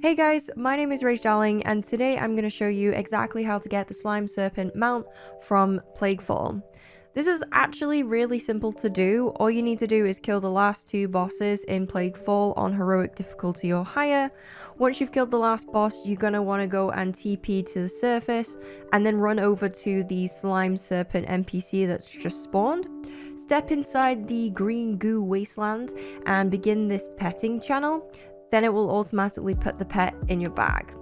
Hey guys, my name is Rach Darling, and today I'm going to show you exactly how to get the Slime Serpent mount from Plaguefall. This is actually really simple to do. All you need to do is kill the last two bosses in Plaguefall on heroic difficulty or higher. Once you've killed the last boss, you're going to want to go and TP to the surface and then run over to the Slime Serpent NPC that's just spawned. Step inside the green goo wasteland and begin this petting channel. Then it will automatically put the pet in your bag.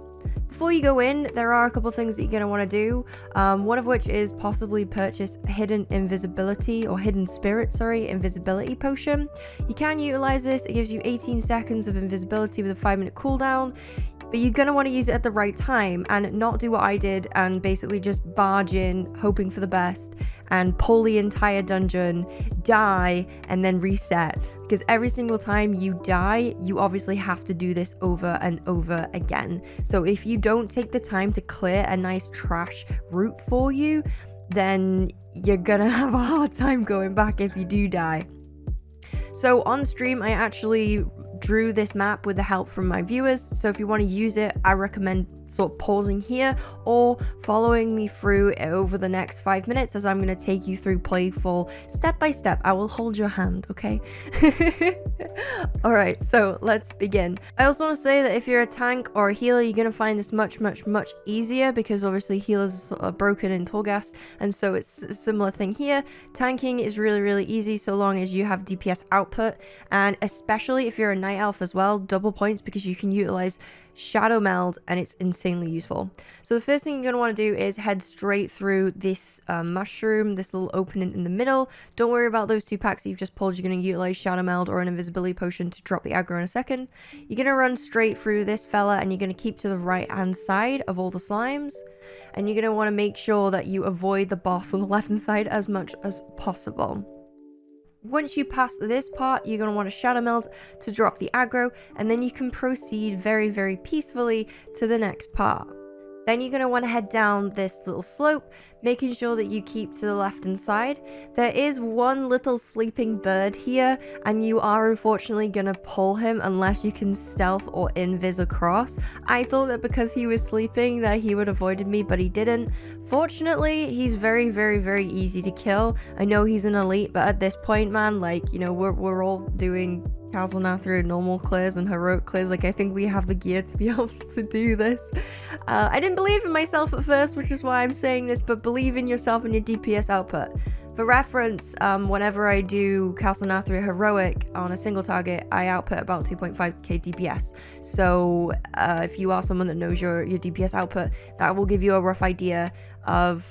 Before you go in, there are a couple things that you're going to want to do, one of which is possibly purchase hidden invisibility or hidden spirit, invisibility potion. You can utilize this. It gives you 18 seconds of invisibility with a 5-minute cooldown, but you're going to want to use it at the right time and not do what I did and basically just barge in hoping for the best and pull the entire dungeon, die, and then reset. Because every single time you die, you obviously have to do this over and over again. So if you don't take the time to clear a nice trash route for you, then you're gonna have a hard time going back if you do die. So on stream, I actually drew this map with the help from my viewers, so if you want to use it, I recommend sort of pausing here or following me through over the next 5 minutes as I'm going to take you through Plaguefall step by step. I will hold your hand, okay? Alright, so let's begin. I also want to say that if you're a tank or a healer, you're going to find this much easier because obviously healers are broken in Torghast, and so it's a similar thing here. Tanking is really easy so long as you have DPS output, and especially if you're a night elf as well, double points because you can utilize shadow meld and it's insanely useful. So the first thing you're going to want to do is head straight through this mushroom, this little opening in the middle. Don't worry about those 2 packs that you've just pulled. You're going to utilize shadow meld or an invisibility potion to drop the aggro in a second. You're going to run straight through this fella and you're going to keep to the right hand side of all the slimes, and you're going to want to make sure that you avoid the boss on the left hand side as much as possible. Once you pass this part, you're going to want to shadow meld to drop the aggro, and then you can proceed very peacefully to the next part. Then you're going to want to head down this little slope, making sure that you keep to the left hand side. There is one little sleeping bird here, and you are unfortunately going to pull him unless you can stealth or invis across. I thought that because he was sleeping that he would have avoided me, but he didn't. Fortunately, he's very easy to kill. I know he's an elite, but at this point, man, like, you know, we're all doing Castle now through normal clears and heroic clears. Like, I think we have the gear to be able to do this. I didn't believe in myself at first, which is why I'm saying this, but believe in yourself and your DPS output. For reference, whenever I do Castle now through heroic on a single target, I output about 2.5k DPS. So if you are someone that knows your DPS output, that will give you a rough idea of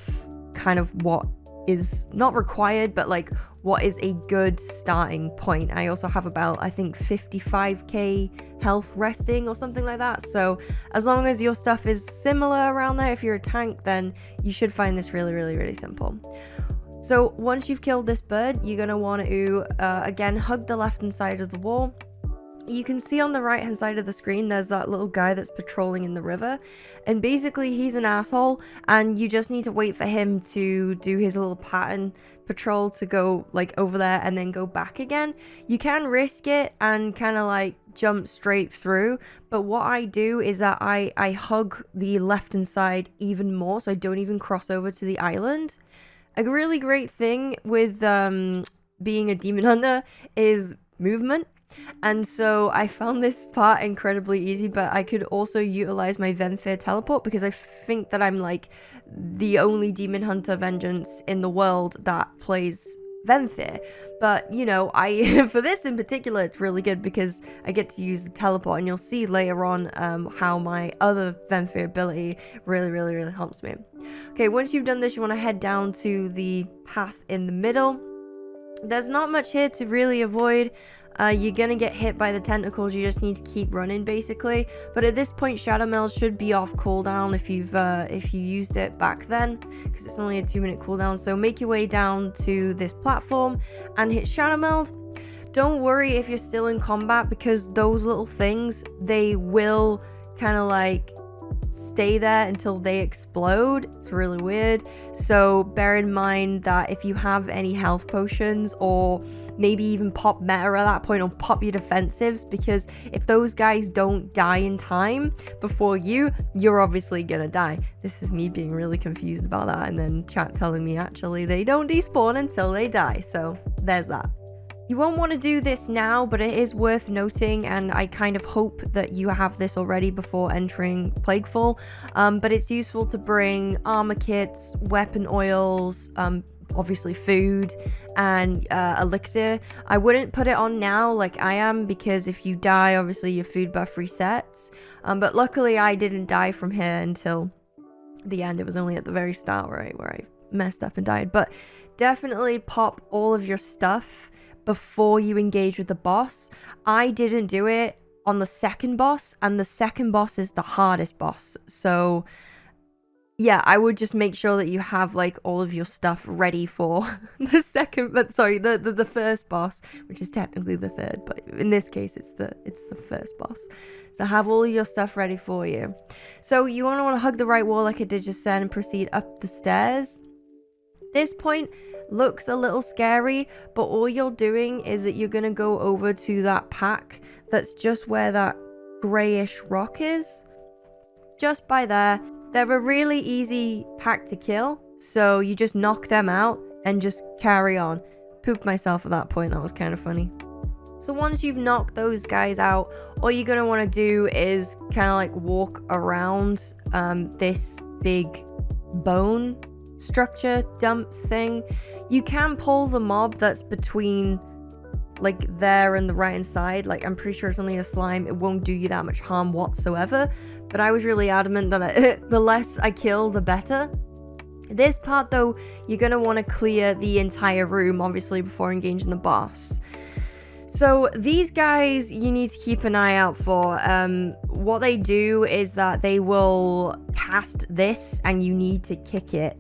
kind of what is not required, but like what is a good starting point. I also have about, I think, 55k health resting or something like that. So as long as your stuff is similar around there, if you're a tank, then you should find this really simple. So once you've killed this bird, you're going to want to again hug the left hand side of the wall. You can see on the right hand side of the screen there's that little guy that's patrolling in the river, and basically he's an asshole, and you just need to wait for him to do his little pattern patrol to go like over there and then go back again. You can risk it and kind of like jump straight through, but what I do is that I hug the left hand side even more, so I don't even cross over to the island. A really great thing with being a demon hunter is movement. And so I found this part incredibly easy, but I could also utilize my Venthyr teleport because I think that I'm like the only demon hunter vengeance in the world that plays Venthyr. But you know, for this in particular, it's really good because I get to use the teleport, and you'll see later on how my other Venthyr ability really helps me. Okay, once you've done this, you want to head down to the path in the middle. There's not much here to really avoid. You're gonna get hit by the tentacles, you just need to keep running basically. But at this point, shadow meld should be off cooldown if you used it back then, because it's only a 2-minute cooldown. So make your way down to this platform and hit shadow meld. Don't worry if you're still in combat, because those little things, they will kind of like stay there until they explode. It's really weird. So bear in mind that if you have any health potions, or maybe even pop meta at that point, or pop your defensives, because if those guys don't die in time before you're obviously gonna die. This is me being really confused about that, and then chat telling me actually they don't despawn until they die. So there's that. You won't want to do this now, but it is worth noting, and I kind of hope that you have this already before entering Plaguefall, but it's useful to bring armor kits, weapon oils, obviously food, and elixir. I wouldn't put it on now like I am, because if you die, obviously your food buff resets, but luckily I didn't die from here until the end. It was only at the very start where I messed up and died. But definitely pop all of your stuff before you engage with the boss. I didn't do it on the second boss, and the second boss is the hardest boss. So yeah, I would just make sure that you have like all of your stuff ready for the first boss, which is technically the third, but in this case it's the first boss. So have all of your stuff ready for you. So you want to hug the right wall like I did just then and proceed up the stairs. This point looks a little scary, but all you're doing is that you're gonna go over to that pack that's just where that grayish rock is, just by there. They're a really easy pack to kill, so you just knock them out and just carry on. Pooped myself at that point. That was kind of funny. So once you've knocked those guys out, all you're gonna want to do is kind of like walk around this big bone structure dump thing. You can pull the mob that's between like there and the right hand side. Like I'm pretty sure it's only a slime, it won't do you that much harm whatsoever, but I was really adamant that the less I kill the better. This part though, you're gonna want to clear the entire room obviously before engaging the boss. So these guys you need to keep an eye out for. What they do is that they will cast this and you need to kick it,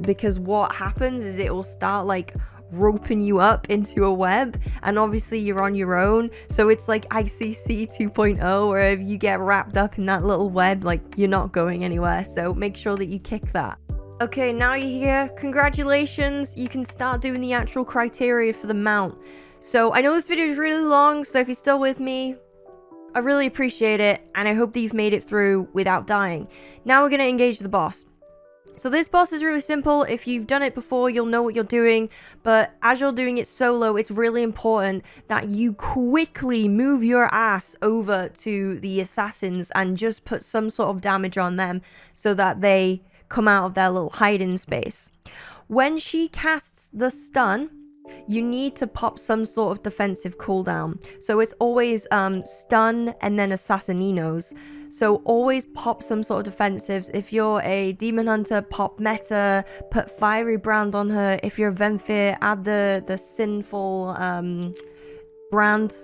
because what happens is it will start like roping you up into a web, and obviously you're on your own, so it's like ICC 2.0 where if you get wrapped up in that little web, like you're not going anywhere. So make sure that you kick that. Okay, now you're here, congratulations, you can start doing the actual criteria for the mount. So I know this video is really long, so if you're still with me, I really appreciate it, and I hope that you've made it through without dying. Now we're going to engage the boss. So this boss is really simple. If you've done it before, you'll know what you're doing, but as you're doing it solo, it's really important that you quickly move your ass over to the assassins and just put some sort of damage on them so that they come out of their little hiding space. When she casts the stun, you need to pop some sort of defensive cooldown. So it's always stun and then assassininos. So always pop some sort of defensives. If you're a demon hunter, pop meta, put fiery brand on her. If you're a Venfir, add the sinful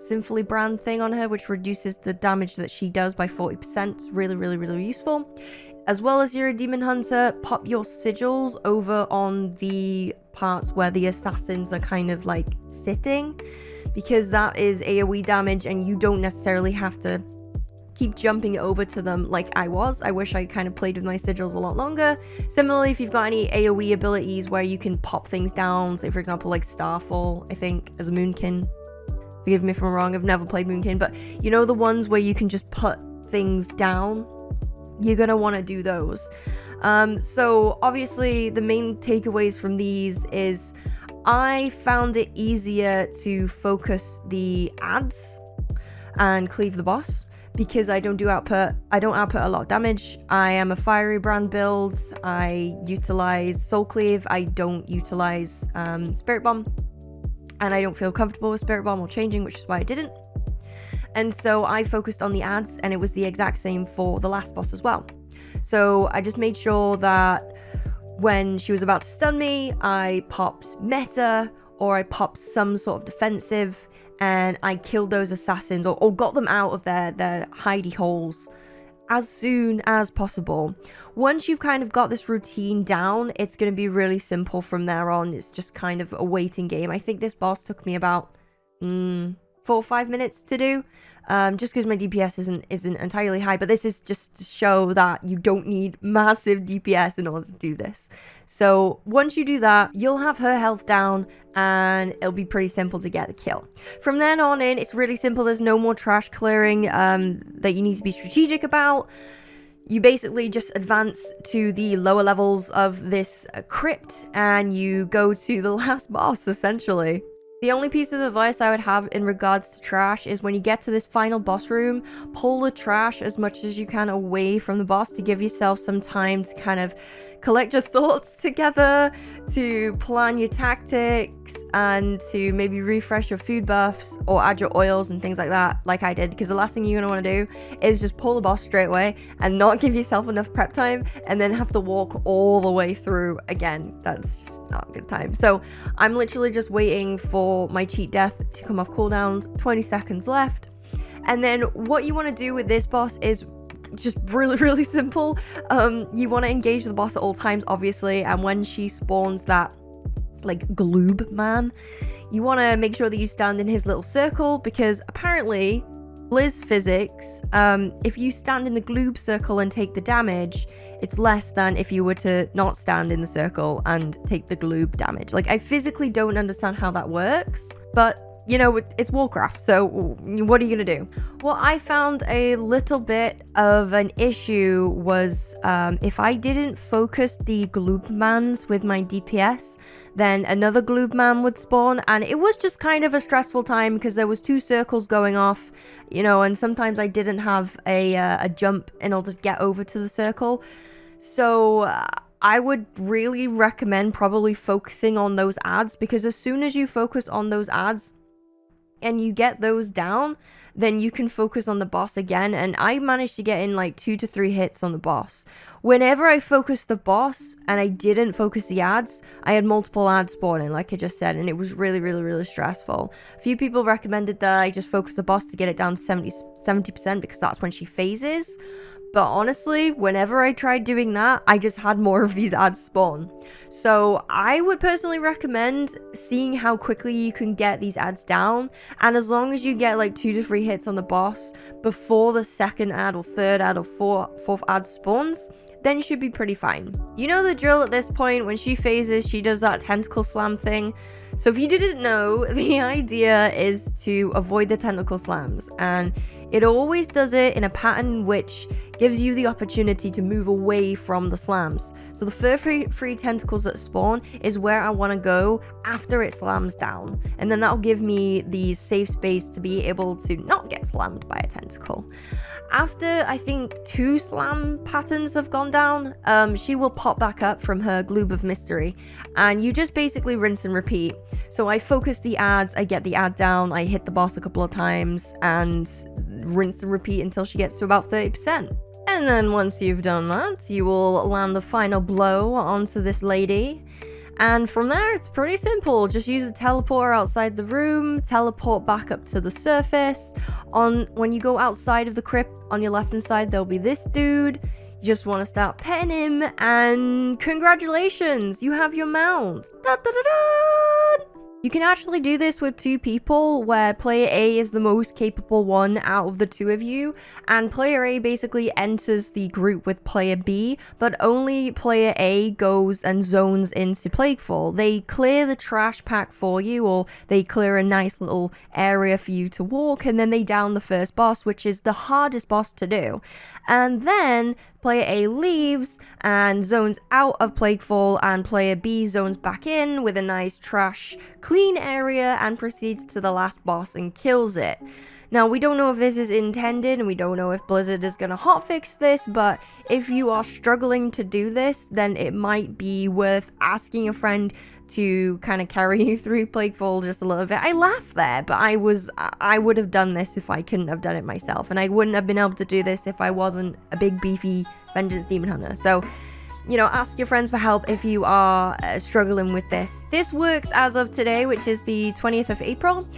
sinfully brand thing on her, which reduces the damage that she does by 40%. It's really, really, really useful. As well as you're a demon hunter, pop your sigils over on the parts where the assassins are kind of like sitting, because that is AoE damage and you don't necessarily have to keep jumping over to them like I was. I wish I kind of played with my sigils a lot longer. Similarly, if you've got any AoE abilities where you can pop things down, say for example like Starfall, I think, as a Moonkin. Forgive me if I'm wrong, I've never played Moonkin, but you know the ones where you can just put things down? You're gonna want to do those. So obviously the main takeaways from these is I found it easier to focus the ads and cleave the boss, because I don't output a lot of damage. I am a fiery brand build. I utilize soul cleave. I don't utilize spirit bomb, and I don't feel comfortable with spirit bomb or changing, which is why I didn't. And so I focused on the ads, and it was the exact same for the last boss as well. So I just made sure that when she was about to stun me, I popped meta, or I popped some sort of defensive, and I killed those assassins, or got them out of their hidey holes as soon as possible. Once you've kind of got this routine down, it's going to be really simple from there on. It's just kind of a waiting game. I think this boss took me about 5 4 or 5 minutes to do. Just because my DPS isn't entirely high, but this is just to show that you don't need massive DPS in order to do this. So once you do that, you'll have her health down and it'll be pretty simple to get the kill. From then on in, it's really simple. There's no more trash clearing that you need to be strategic about. You basically just advance to the lower levels of this crypt and you go to the last boss, essentially. The only piece of advice I would have in regards to trash is when you get to this final boss room, pull the trash as much as you can away from the boss to give yourself some time to kind of collect your thoughts together, to plan your tactics, and to maybe refresh your food buffs or add your oils and things like that, like I did, because the last thing you're going to want to do is just pull the boss straight away and not give yourself enough prep time and then have to walk all the way through again. That's just not a good time. So I'm literally just waiting for my cheat death to come off cooldowns. 20 seconds left. And then what you want to do with this boss is just really simple. You want to engage the boss at all times, obviously, and when she spawns that like gloob man, you want to make sure that you stand in his little circle, because apparently Blizz physics, if you stand in the gloob circle and take the damage, it's less than if you were to not stand in the circle and take the gloob damage. Like, I physically don't understand how that works, but you know, it's Warcraft, so what are you gonna do? What I found a little bit of an issue was if I didn't focus the gloob mans with my DPS, then another gloob man would spawn, and it was just kind of a stressful time because there was 2 circles going off, you know, and sometimes I didn't have a jump in order to get over to the circle. So I would really recommend probably focusing on those ads, because as soon as you focus on those ads and you get those down, then you can focus on the boss again. And I managed to get in like 2 to 3 hits on the boss. Whenever I focused the boss and I didn't focus the ads, I had multiple ads spawning, like I just said, and it was really stressful. A few people recommended that I just focus the boss to get it down to 70% because that's when she phases. But honestly, whenever I tried doing that, I just had more of these ads spawn. So I would personally recommend seeing how quickly you can get these ads down. And as long as you get like 2 to 3 hits on the boss before the second ad or third ad or fourth ad spawns, then you should be pretty fine. You know the drill at this point. When she phases, she does that tentacle slam thing. So if you didn't know, the idea is to avoid the tentacle slams. And it always does it in a pattern which gives you the opportunity to move away from the slams. So the first three tentacles that spawn is where I want to go after it slams down. And then that'll give me the safe space to be able to not get slammed by a tentacle. After, I think, 2 slam patterns have gone down, she will pop back up from her Gloob of Mystery. And you just basically rinse and repeat. So I focus the ads, I get the ad down, I hit the boss a couple of times, and rinse and repeat until she gets to about 30%. And then once you've done that, you will land the final blow onto this lady. And from there, it's pretty simple. Just use a teleporter outside the room, teleport back up to the surface. When you go outside of the crypt, on your left hand side, there'll be this dude. You just want to start petting him, and congratulations, you have your mount. Da, da, da, da. You can actually do this with 2 people, where player A is the most capable one out of the 2 of you, and player A basically enters the group with player B, but only player A goes and zones into Plaguefall. They clear the trash pack for you, or they clear a nice little area for you to walk, and then they down the first boss, which is the hardest boss to do. And then player A leaves and zones out of Plaguefall, and player B zones back in with a nice trash clean area and proceeds to the last boss and kills it. Now, we don't know if this is intended, and we don't know if Blizzard is going to hotfix this, but if you are struggling to do this, then it might be worth asking a friend to kind of carry you through Plaguefall just a little bit. I laugh there, but I would have done this if I couldn't have done it myself, and I wouldn't have been able to do this if I wasn't a big beefy Vengeance Demon Hunter. So, you know, ask your friends for help if you are struggling with this. This works as of today, which is the 20th of April.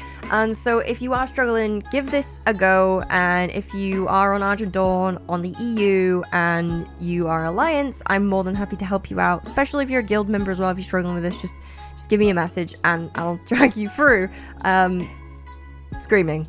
So if you are struggling, give this a go. And if you are on Argent Dawn, on the EU, and you are Alliance, I'm more than happy to help you out. Especially if you're a guild member as well. If you're struggling with this, just give me a message and I'll drag you through. screaming.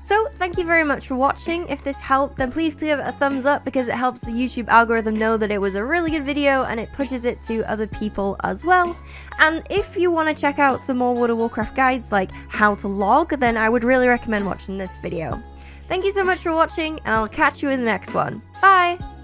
So, thank you very much for watching. If this helped, then please give it a thumbs up because it helps the YouTube algorithm know that it was a really good video and it pushes it to other people as well. And if you want to check out some more World of Warcraft guides like how to log, then I would really recommend watching this video. Thank you so much for watching, and I'll catch you in the next one. Bye!